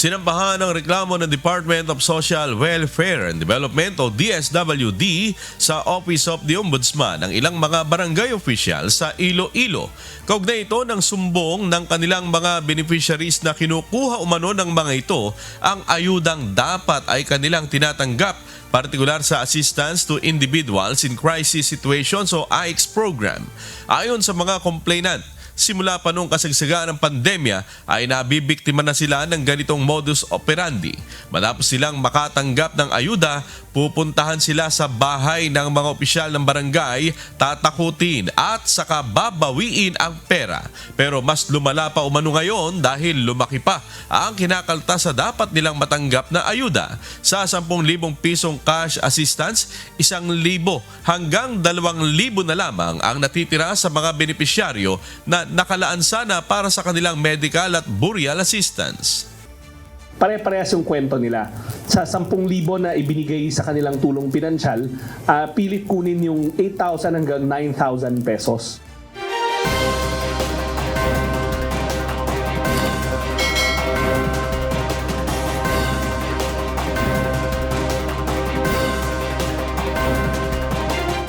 Sinampahan ng reklamo ng Department of Social Welfare and Development o DSWD sa Office of the Ombudsman ang ilang mga barangay official sa Iloilo. Kaugnay ito ng sumbong ng kanilang mga beneficiaries na kinukuha umano ng mga ito ang ayudang dapat ay kanilang tinatanggap, partikular sa Assistance to Individuals in Crisis Situations o AICS program. Ayon sa mga complainant, simula pa noong kasagsagaan ng pandemya ay nabibiktima na sila ng ganitong modus operandi. Matapos silang makatanggap ng ayuda, pupuntahan sila sa bahay ng mga opisyal ng barangay, tatakutin at saka babawiin ang pera. Pero mas lumala pa umano ngayon dahil lumaki pa ang kinakaltas sa dapat nilang matanggap na ayuda. Sa 10,000 pisong cash assistance, 1,000 hanggang 2,000 na lamang ang natitira sa mga benepisyaryo na nakalaan sana para sa kanilang medical at burial assistance. Pare-parehas yung kwento nila. Sa 10,000 na ibinigay sa kanilang tulong pinansyal, pilit kunin yung 8,000 hanggang 9,000 pesos.